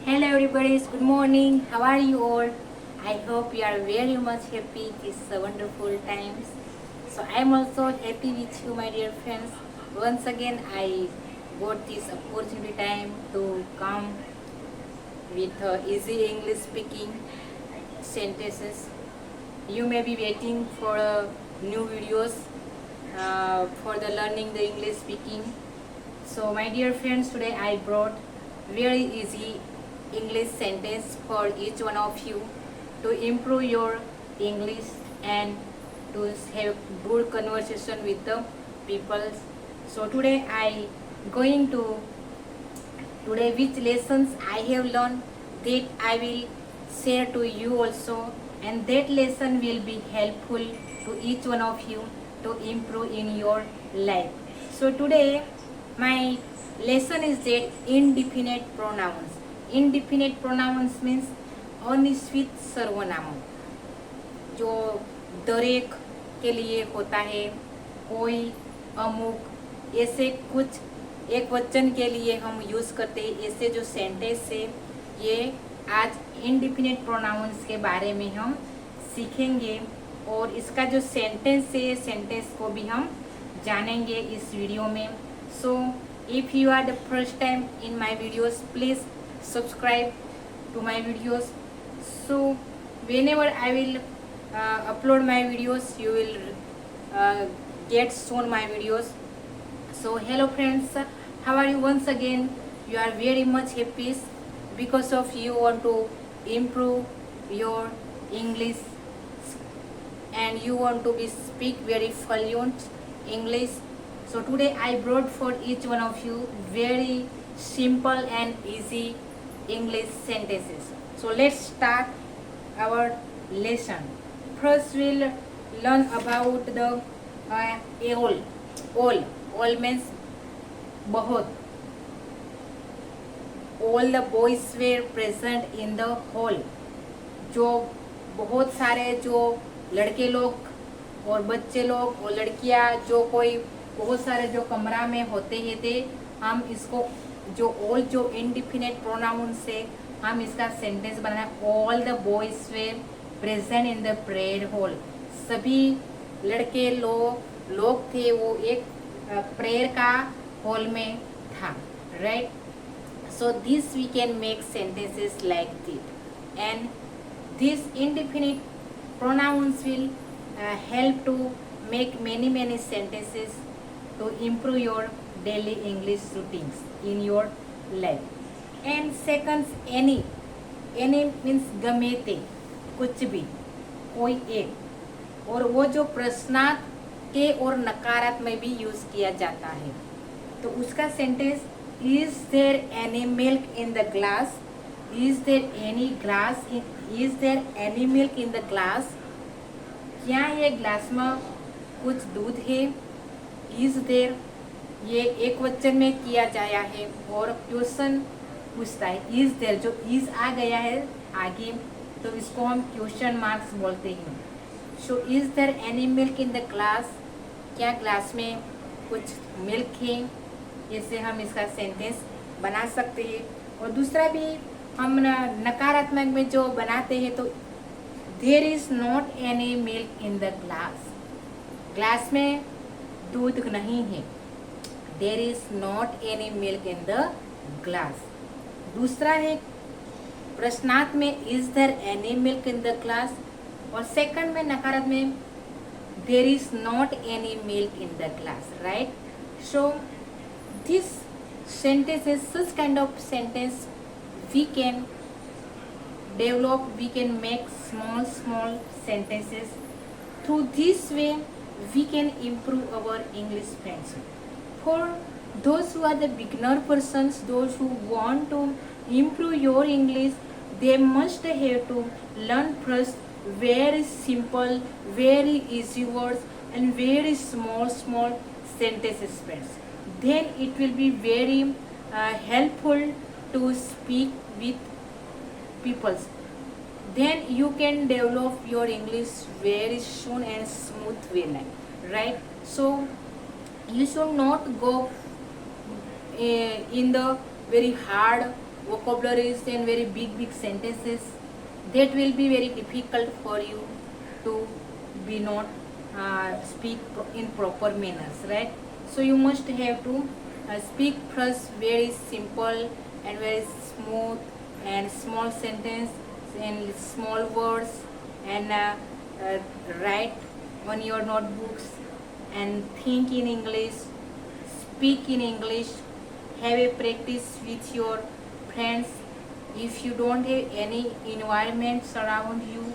Hello everybody, good morning. How are you all? I hope you are very much happy this wonderful times. So I am also happy with you my dear friends. Once again I got this opportunity time to come with easy English speaking sentences. You may be waiting for new videos for the learning the English speaking. So my dear friends, today I brought very easy English sentence for each one of you to improve your English and to have good conversation with the people. So today I going to today which lessons I have learned that I will share to you also, and that lesson will be helpful to each one of you to improve in your life. So today my lesson is that indefinite pronouns. Indefinite pronouns means अनिश्चित सर्वनामों जो दरेक के लिए होता है, कोई, अमुक, ऐसे कुछ एक वचन के लिए हम यूज़ करते हैं। ऐसे जो सेंटेंस है ये आज इंडिफिनिट प्रोनाउंस के बारे में हम सीखेंगे और इसका जो सेंटेंस है सेंटेंस को भी हम जानेंगे इस वीडियो में। So if you are the first time in my videos please subscribe to my videos, so whenever I will upload my videos you will get soon my videos. So hello friends, how are you? Once again you are very much happy because of you want to improve your English and you want to be speak very fluent English. So today I brought for each one of you very simple and easy English sentences. So let's start our lesson. First we'll learn about the all. All means बहुत. All the boys were present in the hall. जो बहुत सारे जो लड़के लोग और बच्चे लोग और लड़कियां जो कोई बहुत सारे जो कमरा में होते ही थे, हम इसको जो ऑल जो इंडिफिनिट प्रोनाउन से हम इसका सेंटेंस बनाना। All the boys were present in the prayer hall. सभी लड़के लोग थे वो एक प्रेयर का हॉल में था, right? So this we can make sentences like this and this indefinite pronouns will help to make many sentences to improve your daily English routines in your life. And second, any means गमे ते, कुछ भी, कोई एक, और वो जो प्रश्नार्थ के और नकारात्मक में भी यूज किया जाता है। तो उसका sentence is there any milk in the glass, is there any glass, is there any milk in the glass, क्या ये ग्लास में कुछ दूध है? इज देयर ये एक वचन में किया जाया है और क्वेश्चन पूछता है। इज देयर जो इज आ गया है आगे तो इसको हम क्वेश्चन मार्क्स बोलते हैं। So is there any milk in the glass, क्या ग्लास में कुछ मिल्क है? ऐसे हम इसका सेंटेंस बना सकते हैं। और दूसरा भी हम नकारात्मक में जो बनाते हैं तो there is not any milk in the glass, glass में दूध नहीं है। There is not any milk in the glass. दूसरा है प्रश्नार्थ में is there any milk in the glass, और सेकंड में नकारात्मक में there is not any milk in the glass, right? So this sentence is such kind of sentence we can develop, we can make small sentences. Through this way we can improve our English French. For those who are the beginner persons, those who want to improve your English, they must have to learn first very simple, very easy words and very small sentences friends. Then it will be very helpful to speak with people. Then you can develop your English very soon and smooth way, right? So you should not go in the very hard vocabularies and very big sentences, that will be very difficult for you to be not speak in proper manners, right? So you must have to speak first very simple and very smooth and small sentence and small words, and uh, write on your notebooks and think in English, speak in English, have a practice with your friends. If you don't have any environment around you,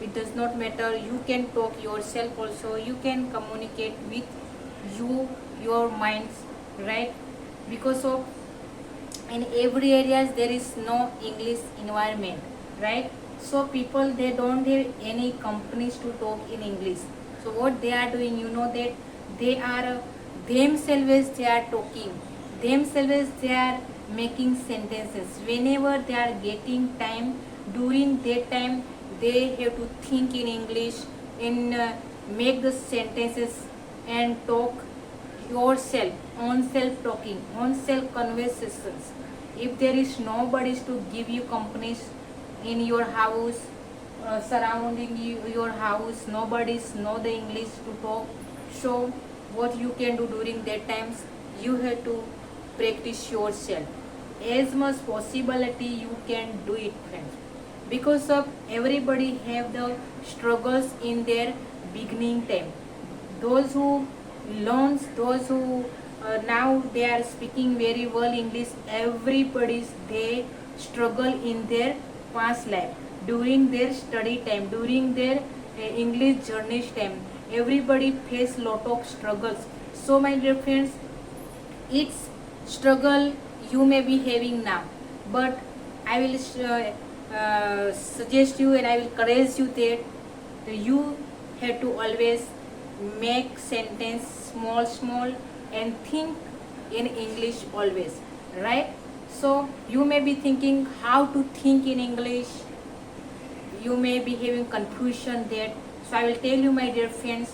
it does not matter, you can talk yourself also, you can communicate with your minds, right? Because of in every areas there is no English environment, right? So people, they don't have any companies to talk in English. So what they are doing, you know, that they are themselves, they are talking themselves, they are making sentences whenever they are getting time. During that time they have to think in English and make the sentences and talk yourself, on self talking, on self conversations. If there is nobody to give you companies in your house, surrounding you, your house, nobody's know the English to talk. So what you can do during that times, you have to practice yourself as much possibility you can do it, friends. Because of everybody have the struggles in their beginning time. Those who learns, those who now they are speaking very well English, everybody's they struggle in their past life, during their study time, during their English journey time, everybody face lot of struggles. So my dear friends, it's struggle you may be having now, but I will suggest you and I will encourage you that you have to always make sentence small and think in English always, right? So you may be thinking how to think in English, you may be having confusion there. So I will tell you, my dear friends.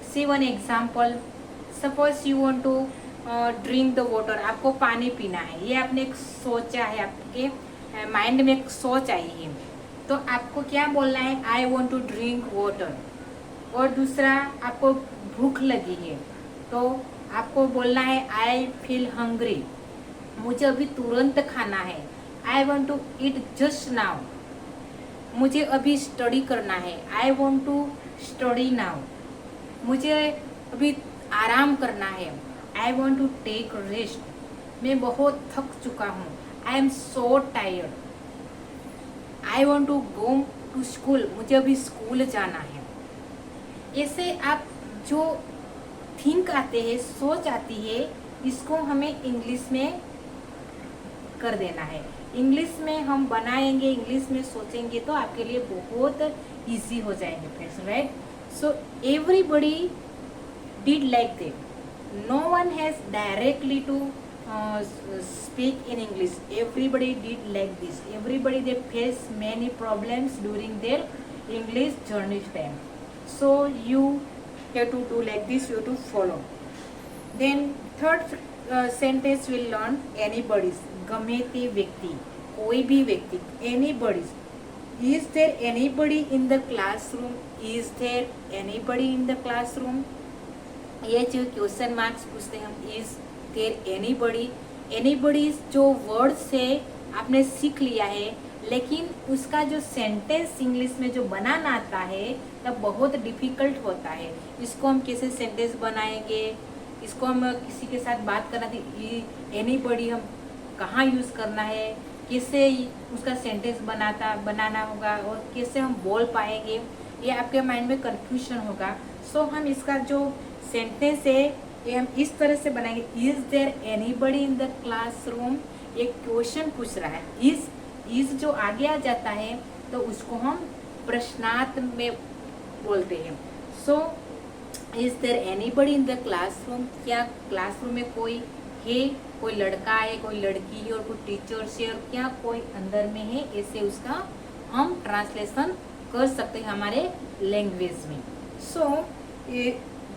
See one example. Suppose you want to drink the water, आपको पानी पीना है, ये आपने एक सोचा है, आपके माइंड में एक सोच आई है, तो आपको क्या बोलना है, I want to drink water. और दूसरा, आपको भूख लगी है, तो आपको बोलना है आई फील हंग्री, मुझे अभी तुरंत खाना है. I want to eat just now, मुझे अभी स्टडी करना है. I want to study now, मुझे अभी आराम करना है. I want to take rest, मैं बहुत थक चुका हूँ. I am so tired. I want to go to school, मुझे अभी स्कूल जाना है. ऐसे आप जो थिंक आते हैं, सोच आती है, इसको हमें इंग्लिश में कर देना है. इंग्लिश में हम बनाएंगे, इंग्लिश में सोचेंगे तो आपके लिए बहुत इजी हो जाएंगे friends, right? So everybody did like that. No one has directly to speak in English. Everybody did like this. Everybody, they face many problems during their English journey time. So you have to do like this. You have to follow. Then third sentence will learn anybody's. गमे ते व्यक्ति, कोई भी व्यक्ति, anybody's. Is there anybody in the classroom? Is there anybody in the classroom? ये जो question marks पूछते हैं हम, इज देयर एनीबडी. एनीबडी जो वर्ड से आपने सीख लिया है, लेकिन उसका जो सेंटेंस इंग्लिश में जो बनाना आता है तब बहुत डिफिकल्ट होता है. इसको हम कैसे सेंटेंस बनाएंगे, इसको हम किसी के साथ बात करना थी, एनीबडी हम कहाँ यूज़ करना है, कैसे उसका सेंटेंस बनाना होगा और कैसे हम बोल पाएंगे, ये आपके माइंड में कन्फ्यूजन होगा. सो हम इसका जो सेंटेंस है ये हम इस तरह से बनाएंगे. Is there anybody in the classroom, एक क्वेश्चन पूछ रहा है. इज जो आगे आ जाता है तो उसको हम प्रश्नार्थ में बोलते हैं. So is there anybody in the classroom, क्या क्लासरूम में कोई है, कोई लड़का है, कोई लड़की है और कोई टीचर्स है, और क्या कोई अंदर में है, ऐसे उसका हम ट्रांसलेशन कर सकते हैं हमारे लैंग्वेज में. सो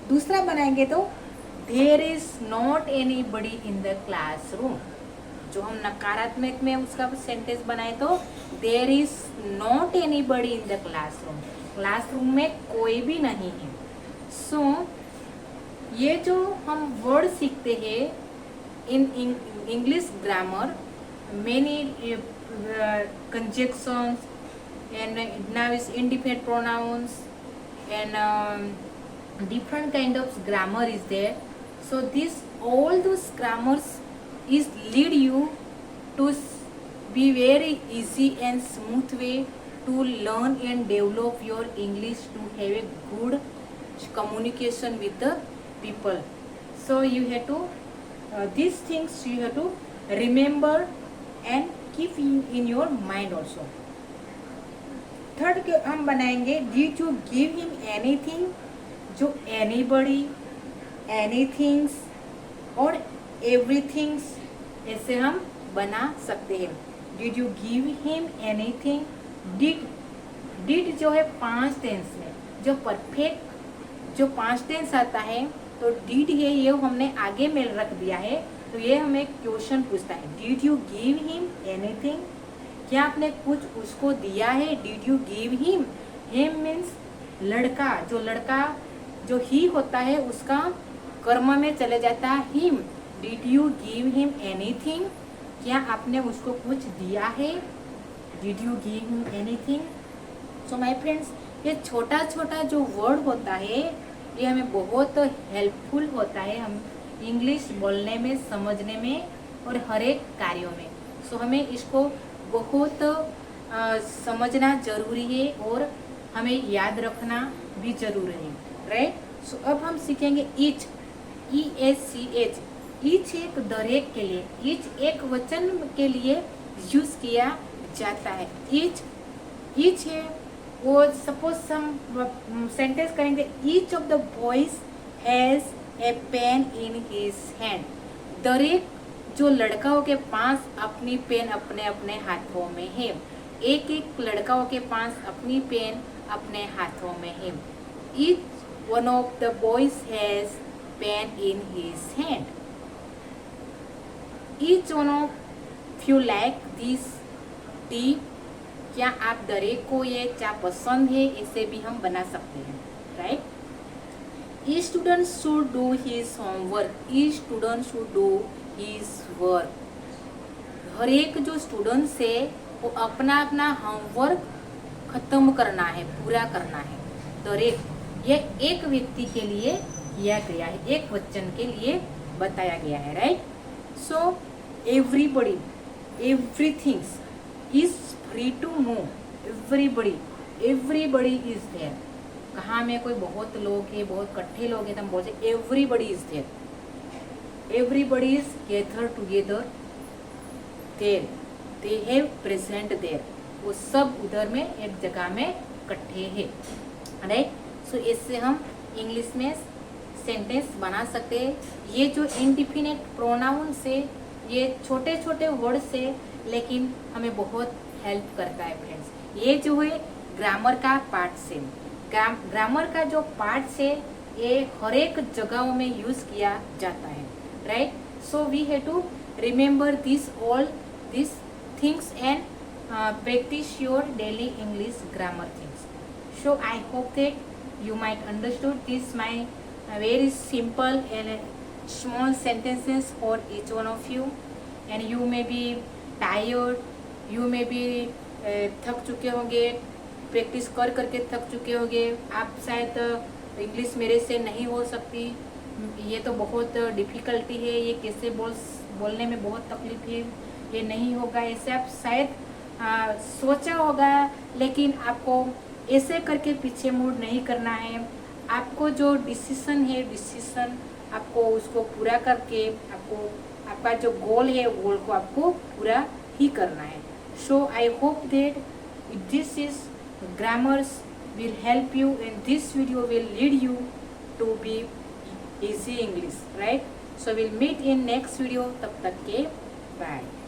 दूसरा बनाएंगे तो there is not anybody in the classroom. जो हम नकारात्मक में उसका सेंटेंस बनाए तो there is not anybody in the classroom, classroom में कोई भी नहीं है। सो ये जो हम वर्ड सीखते हैं in English grammar, many conjunctions and now is indefinite pronouns and different kind of grammar is there. So this all those grammars is lead you to be very easy and smooth way to learn and develop your English to have a good communication with the people. So you have to these things you have to remember and keep in your mind also. Third के हम बनाएंगे did you give him anything, जो anybody, एनीथिंग्स और everything's ऐसे हम बना सकते हैं। Did you give him anything, did जो है पास्ट टेंस में, जो परफेक्ट जो पास्ट टेंस आता है तो डिड है, ये हमने आगे में रख दिया है, तो ये हमें क्वेश्चन पूछता है did you give him anything, क्या आपने कुछ उसको दिया है। Did you give him, him means लड़का, जो ही होता है उसका कर्म में चले जाता है him. Did you give him anything, क्या आपने उसको कुछ दिया है। Did you give him anything. So my friends, ये छोटा छोटा जो वर्ड होता है ये हमें बहुत हेल्पफुल होता है हम इंग्लिश बोलने में, समझने में और हर एक कार्यों में। सो हमें इसको बहुत समझना जरूरी है और हमें याद रखना भी जरूरी है, राइट। सो अब हम सीखेंगे ईच, EACH। ईच एक दरेक के लिए, ईच एक वचन के लिए यूज किया जाता है। ईच है वो, सपोज हम सेंटेंस करेंगे each of the boys has a pain in his hand. दरेक जो लड़काओं के पास अपनी पेन अपने अपने हाथों में है, एक एक लड़काओं के पास अपनी पेन अपने हाथों में है। Each one of the boys has pain in his hand. Each one of you like this T, क्या आप दरेक को ये चाय पसंद है, इसे भी हम बना सकते हैं, right. Each student should do his homework, each student should do his work. हर एक जो स्टूडेंट्स है वो अपना अपना होमवर्क खत्म करना है, पूरा करना है। दरेक ये एक व्यक्ति के लिए किया गया है, एक वचन के लिए बताया गया है, right. So everybody, everythings is free to move, everybody is there. कहाँ में कोई बहुत लोग है, बहुत इकट्ठे लोग हैं तो हम बोलते everybody is there, everybody is gather together there, they have present there. वो सब उधर में एक जगह में इकट्ठे हैं, राइट। सो इससे हम इंग्लिश में सेंटेंस बना सकते हैं। ये जो इंडिफिनिट प्रोनाउन से, ये छोटे छोटे वर्ड से, लेकिन हमें बहुत हेल्प करता है फ्रेंड्स। ये जो है ग्रामर का पार्ट से, ग्रामर का जो पार्ट से ये हर एक जगहों में यूज किया जाता है, right. So we have to remember this all this things and practice your daily English grammar things. So I hope that you might understood this my very simple and small sentences for each one of you, and you may be tired, you may be थक चुके होंगे, practice कर करके थक चुके होंगे। आप शायद इंग्लिश मेरे से नहीं हो सकती, ये तो बहुत डिफ़िकल्टी है, ये कैसे बोलने में बहुत तकलीफ है, ये नहीं होगा, ऐसे आप शायद सोचा होगा, लेकिन आपको ऐसे करके पीछे मुड़ नहीं करना है। आपको जो डिसीजन है, डिसीजन आपको उसको पूरा करके आपका जो गोल है, गोल को आपको पूरा ही करना है। So I hope that this is grammars will help you, and this video will lead you to be easy English, right? So we'll meet in next video. तब तक के bye.